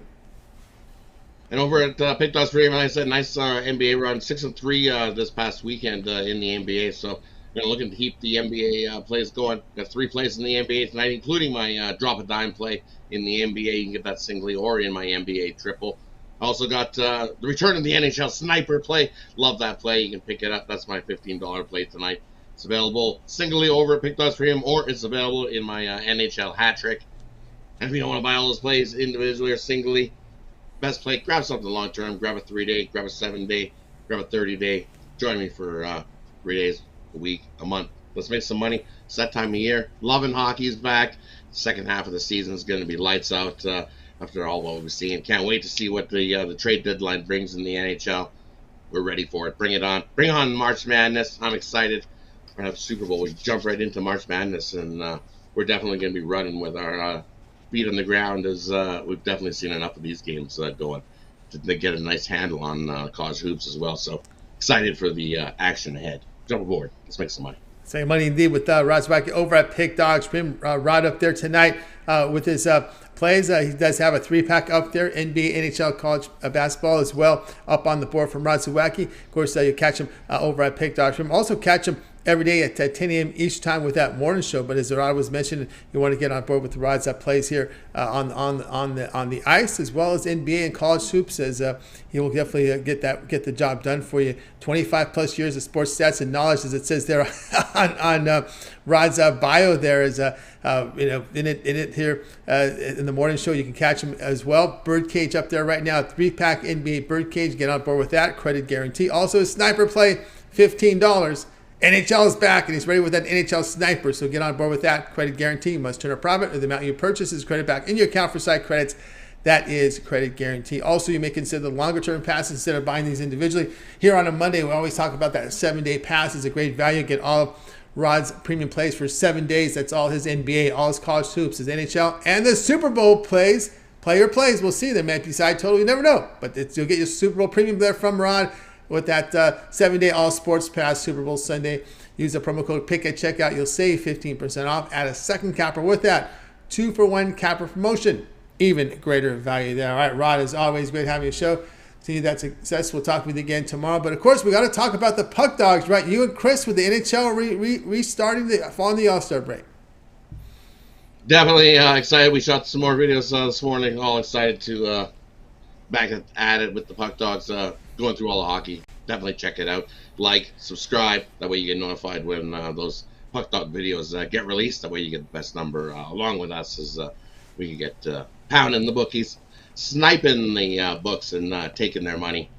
And over at Pick Dogs Premium, like I said, nice NBA run, 6-3 this past weekend in the NBA. So we're looking to keep the NBA plays going. Got 3 plays in the NBA tonight, including my drop a dime play in the NBA. You can get that singly or in my NBA triple. I also got the return of the NHL sniper play. Love that play. You can pick it up. That's my $15 play tonight. It's available singly over at Pick Dogs Premium, or it's available in my NHL hat trick. And if you don't want to buy all those plays individually or singly, best play, grab something long term. Grab a 3-day, grab a 7-day, grab a 30-day. Join me for 3 days, a week, a month. Let's make some money. It's that time of year. Loving hockey's back. Second half of the season is going to be lights out after all what we've seen. Can't wait to see what the trade deadline brings in the NHL. We're ready for it. Bring it on. Bring on March Madness. I'm excited. We're going to have Super Bowl. We jump right into March Madness, and we're definitely going to be running with our feet on the ground, as we've definitely seen enough of these games going to get a nice handle on college hoops as well. So excited for the action ahead. Jump aboard. Let's make some money. Same money indeed with Rod Zawacki over at Pick Dogs. Rod up there tonight with his plays. He does have a 3-pack up there, NBA, NHL, college basketball as well, up on the board from Rod Zawacki. Of course, you catch him over at Pick Dogs. Also catch him every day at 10 a.m. each time with that morning show. But as Rod was mentioning, you want to get on board with the Rod's that plays here on the ice, as well as NBA and college hoops, as he will definitely get the job done for you. 25 plus years of sports stats and knowledge, as it says there on Rod's bio. There is in it here in the morning show. You can catch him as well. Birdcage up there right now, 3-pack NBA Birdcage. Get on board with that. Credit guarantee. Also a sniper play, $15. NHL is back, and he's ready with that NHL sniper, so get on board with that. Credit guarantee. You must turn a profit, or the amount you purchase is credit back in your account for site credits. That is credit guarantee. Also, you may consider the longer-term passes instead of buying these individually. Here on a Monday, we always talk about that 7-day pass is a great value. Get all of Rod's premium plays for 7 days. That's all his NBA, all his college hoops, his NHL, and the Super Bowl plays. Player plays. We'll see. They might be side total. You never know. But you'll get your Super Bowl premium there from Rod with that 7-day all sports pass Super Bowl Sunday. Use the promo code PICK at checkout. You'll save 15% off. Add a second capper with that. 2-for-1 capper promotion. Even greater value there. All right, Rod, as always, great having you show. See you that success. We'll talk with you again tomorrow. But of course, we got to talk about the Puck Dogs, right? You and Chris with the NHL restarting following the All-Star break. Definitely excited. We shot some more videos this morning. All excited to back at it with the Puck Dogs. Going through all the hockey. Definitely check it out. Like, subscribe. That way you get notified when those Puck Dog videos get released. That way you get the best number along with us, as we can get pounding the bookies, sniping the books, and taking their money.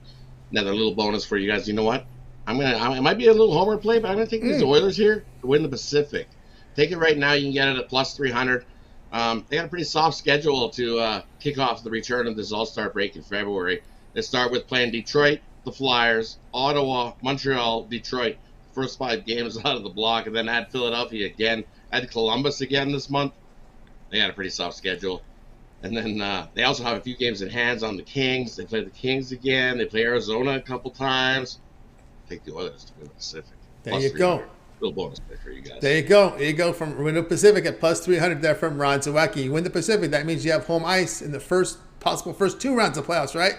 Another little bonus for you guys. You know what? It might be a little homer play, but I'm gonna take these Oilers here to win the Pacific. Take it right now. You can get it at plus 300. They got a pretty soft schedule to kick off the return of this All-Star break in February. They start with playing Detroit, the Flyers, Ottawa, Montreal, Detroit. First 5 games out of the block, and then add Philadelphia again, add Columbus again this month. They got a pretty soft schedule. And then they also have a few games in hands on the Kings. They play the Kings again. They play Arizona a couple times. Take the Oilers to win the Pacific. There Plus you go. Little bonus pick for you guys. There you go. There you go from win the Pacific at plus 300 there from Ron Zawacki. You win the Pacific, that means you have home ice in the first 2 rounds of playoffs, right?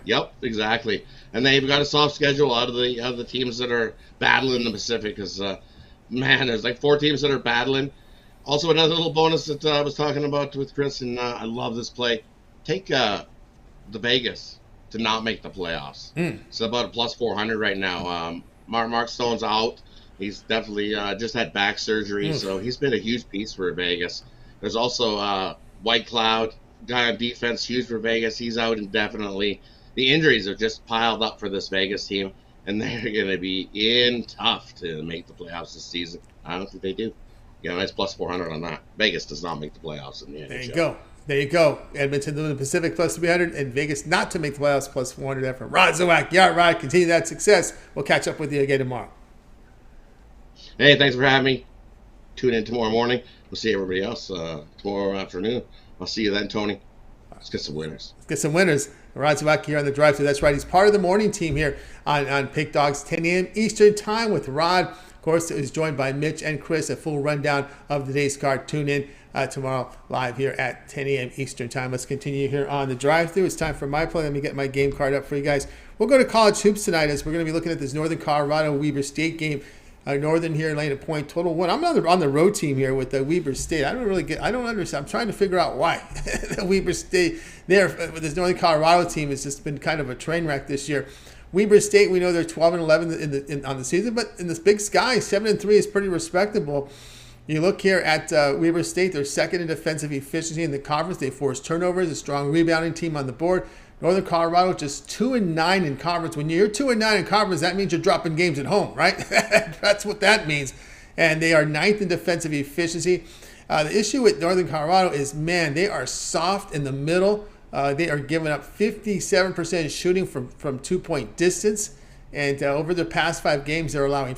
Yep, exactly. And they've got a soft schedule out of the teams that are battling the Pacific. Because man, there's like 4 teams that are battling. Also, another little bonus that I was talking about with Chris, and I love this play. Take the Vegas to not make the playoffs. It's about a plus 400 right now. Mark Stone's out. He's definitely just had back surgery, so he's been a huge piece for Vegas. There's also White Cloud, guy on defense, huge for Vegas. He's out indefinitely. The injuries have just piled up for this Vegas team, and they're going to be in tough to make the playoffs this season. I don't think they do. Yeah, nice plus 400 on that. Vegas does not make the playoffs in the NHL. There you go. There you go. Edmonton to the Pacific plus 300 and Vegas not to make the playoffs plus 400 there from Rod Zawacki. Yeah, Rod, continue that success. We'll catch up with you again tomorrow. Hey, thanks for having me. Tune in tomorrow morning. We'll see everybody else tomorrow afternoon. I'll see you then, Tony. Let's get some winners. Let's get some winners. Rod Zawacki here on the drive thru. That's right. He's part of the morning team here on Pick Dogs, 10 a.m. Eastern time with Rod. Of course, is joined by Mitch and Chris. A full rundown of the day's card. Tune in tomorrow live here at 10 a.m. Eastern time. Let's continue here on the drive thru. It's time for my play. Let me get my game card up for you guys. We'll go to college hoops tonight as we're going to be looking at this Northern Colorado Weber State game. Northern here laying a point, total 1. I'm on the road team here with the Weber State. I don't understand. I'm trying to figure out why the Weber State there with this Northern Colorado team has just been kind of a train wreck this year. Weber State, we know they're 12-11 on the season, but in this Big Sky, 7-3 is pretty respectable. You look here at Weber State, they're second in defensive efficiency in the conference. They force turnovers, a strong rebounding team on the board. Northern Colorado just 2-9 in conference. When you're 2-9 in conference, that means you're dropping games at home, right? That's what that means. And they are 9th in defensive efficiency. The issue with Northern Colorado is, man, they are soft in the middle. They are giving up 57% shooting from 2-point distance. And over the past 5 games, they're allowing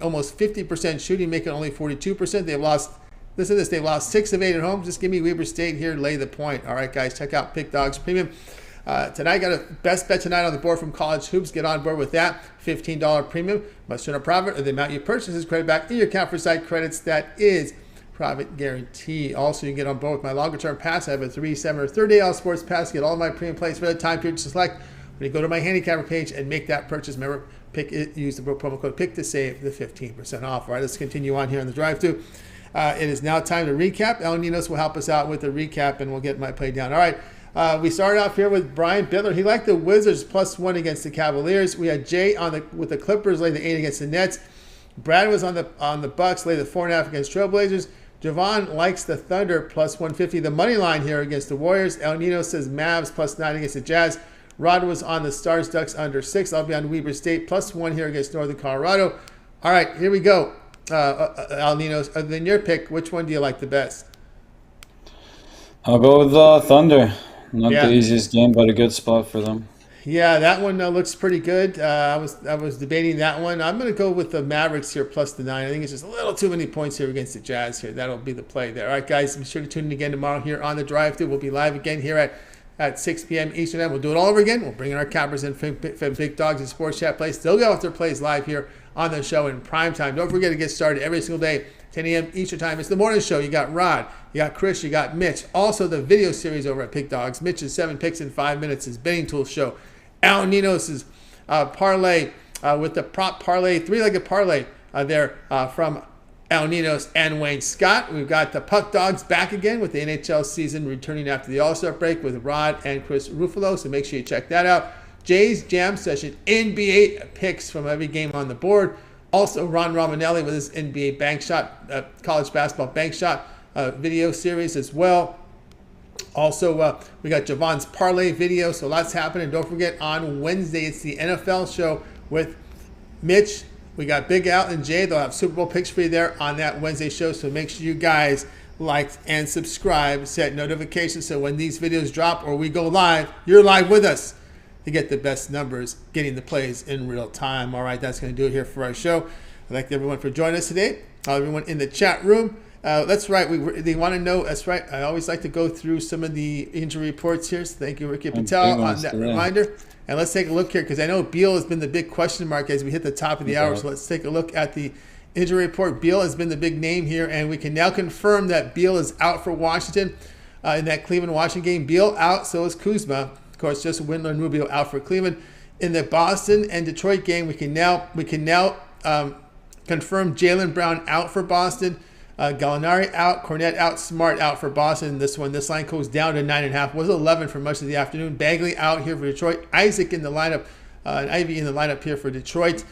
almost 50% shooting, making only 42%. They've lost, listen to this, they've lost 6 of 8 at home. Just give me Weber State here, lay the point. All right, guys, check out Pick Dogs Premium. Tonight, got a best bet tonight on the board from College Hoops. Get on board with that. $15 premium. Must turn a profit or the amount you purchase is credit back in your account for site credits. That is profit guarantee. Also, you can get on board with my longer term pass. I have a 3, 7, or 30-day all sports pass. Get all my premium plays for the time period to select. When you go to my Handicapper page and make that purchase, remember, use the promo code PICK to save the 15% off. All right, let's continue on here on the drive-thru. It is now time to recap. El Ninos will help us out with the recap, and we'll get my play down. All right. We started off here with Brian Bittler. He liked the Wizards +1 against the Cavaliers. We had Jay with the Clippers lay the 8 against the Nets. Brad was on the Bucks, lay the 4.5 against Trailblazers. Javon likes the Thunder +150. The money line here against the Warriors. El Nino says Mavs +9 against the Jazz. Rod was on the Stars Ducks under 6. I'll be on Weber State +1 here against Northern Colorado. All right, here we go. El Nino, other than your pick, which one do you like the best? I'll go with Thunder. Not the easiest game, but a good spot for them. Yeah, that one looks pretty good. I was debating that one. I'm going to go with the Mavericks here +9. I think it's just a little too many points here against the Jazz here. That'll be the play there. All right, guys, be sure to tune in again tomorrow here on the drive-thru. We'll be live again here at 6 p.m. Eastern time. We'll do it all over again. We'll bring in our cappers and from Big Dogs and Sports Chat Plays. They'll go off their plays live here on the show in prime time. Don't forget to get started every single day, 10 a.m. Eastern time. It's the morning show. You got Rod, you got Chris, you got Mitch. Also, the video series over at Pick Dogs. Mitch's 7 picks in 5 minutes. His betting tool show. Al Ninos' parlay with the prop parlay, 3-legged parlay there from Al Ninos and Wayne Scott. We've got the Puck Dogs back again with the NHL season returning after the All-Star break with Rod and Chris Ruffalo. So make sure you check that out. Jay's Jam Session, NBA picks from every game on the board. Also, Ron Romanelli with his NBA bank shot, college basketball bank shot video series as well. Also, we got Javon's parlay video, so lots happening. Don't forget, on Wednesday, it's the NFL show with Mitch. We got Big Al and Jay. They'll have Super Bowl picks for you there on that Wednesday show. So make sure you guys like and subscribe, set notifications so when these videos drop or we go live, you're live with us to get the best numbers, getting the plays in real time. All right, that's going to do it here for our show. I'd like everyone for joining us today. Everyone in the chat room. That's right. They want to know. That's right. I always like to go through some of the injury reports here. So thank you, Ricky Patel, on that reminder. And let's take a look here because I know Beal has been the big question mark as we hit the top of the hour. So let's take a look at the injury report. Beal has been the big name here, and we can now confirm that Beal is out for Washington in that Cleveland-Washington game. Beal out, so is Kuzma. Of course, just Windler and Rubio out for Cleveland. In the Boston and Detroit game, we can now confirm Jaylen Brown out for Boston. Gallinari out, Cornette out, Smart out for Boston. This line goes down to 9.5. Was 11 for much of the afternoon. Bagley out here for Detroit. Isaac in the lineup, and Ivy in the lineup here for Detroit.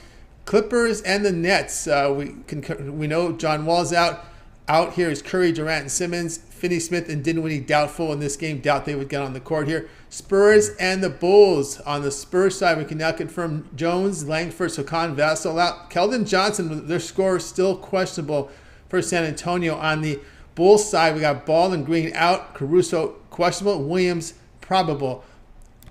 Clippers and the Nets. We know John Wall's out. Out here is Curry, Durant, and Simmons. Finney-Smith and Dinwiddie doubtful in this game. Doubt they would get on the court here. Spurs and the Bulls. On the Spurs side, we can now confirm Jones, Langford, Sokan, Vassell out. Keldon Johnson, their score is still questionable for San Antonio. On the Bulls side, we got Ball and Green out. Caruso questionable. Williams probable.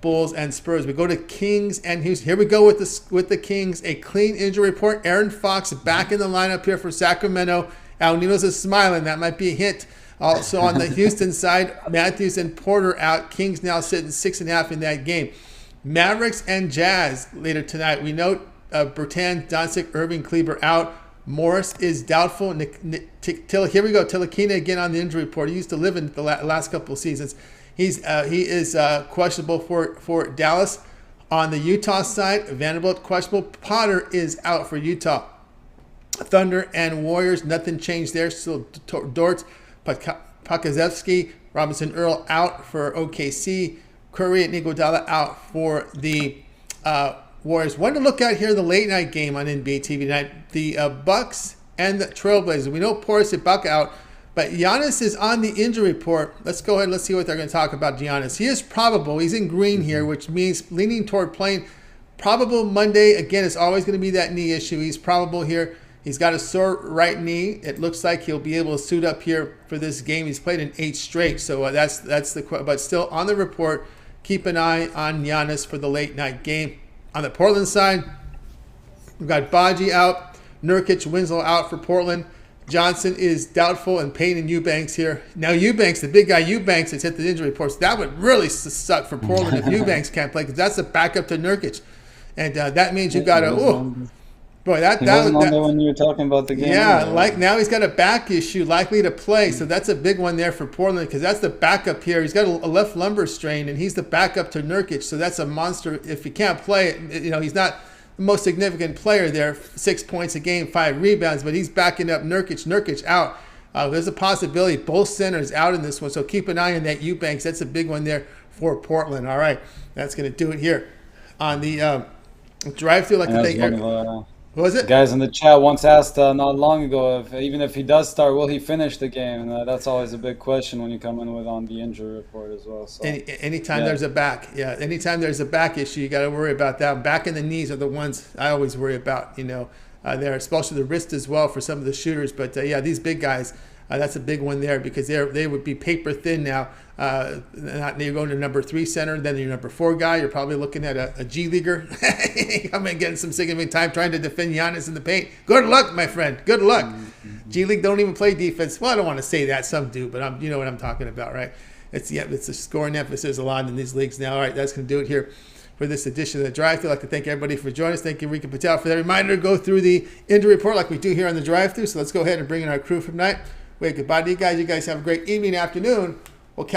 Bulls and Spurs. We go to Kings and Houston. Here we go with the Kings. A clean injury report. Aaron Fox back in the lineup here for Sacramento. Al Ninos is smiling. That might be a hint. Also on the Houston side, Matthews and Porter out. Kings now sitting 6.5 in that game. Mavericks and Jazz later tonight. We note Bertan, Doncic, Irving, Kleber out. Morris is doubtful. Here we go. Tilakina again on the injury report. He used to live in the last couple of seasons. He is questionable for Dallas. On the Utah side, Vanderbilt questionable. Potter is out for Utah. Thunder and Warriors, nothing changed there. Still Dort, Pakazevsky, Robinson Earl out for OKC. Curry and Iguodala out for the Warriors. One to look at here, the late night game on NBA TV tonight. The Bucks and the Trailblazers. We know Portis Ibaka out, but Giannis is on the injury report. Let's go ahead. Let's see what they're going to talk about Giannis. He is probable. He's in green here, which means leaning toward playing. Probable Monday. Again, it's always going to be that knee issue. He's probable here. He's got a sore right knee. It looks like he'll be able to suit up here for this game. He's played in 8 straight, so that's the. But still on the report, keep an eye on Giannis for the late night game. On the Portland side, we've got Baji out, Nurkic, Winslow out for Portland. Johnson is doubtful, and Payne and Eubanks here. Now Eubanks, the big guy Eubanks, has hit the injury reports. That would really suck for Portland if Eubanks can't play, because that's the backup to Nurkic, and that means you got to. Boy, that wasn't on there when you were talking about the game. Yeah, like now he's got a back issue, likely to play. So that's a big one there for Portland because that's the backup here. He's got a left lumbar strain, and he's the backup to Nurkic. So that's a monster. If he can't play, he's not the most significant player there. 6 points a game, 5 rebounds, but he's backing up Nurkic. Nurkic out. There's a possibility both centers out in this one. So keep an eye on that Eubanks. That's a big one there for Portland. All right, that's going to do it here on the drive-through. Like to thank. What was it? Guys in the chat once asked not long ago if even if he does start, will he finish the game? And that's always a big question when you come in with on the injury report as well. So anytime there's a back, anytime there's a back issue, you got to worry about that. Back and the knees are the ones I always worry about. There, especially the wrist as well for some of the shooters. But these big guys. That's a big one there because they would be paper thin now. You're going to number 3 center, then your number 4 guy. You're probably looking at a G leaguer coming getting some significant time trying to defend Giannis in the paint. Good luck, my friend. Good luck. G League don't even play defense. Well, I don't want to say that. Some do, but you know what I'm talking about, right? It's a scoring emphasis a lot in these leagues now. All right, that's going to do it here for this edition of the Drive-Thru. I'd like to thank everybody for joining us. Thank you, Ricky Patel, for that reminder to go through the injury report like we do here on the Drive-Thru. So let's go ahead and bring in our crew for tonight. Wait, goodbye to you guys. You guys have a great evening, afternoon,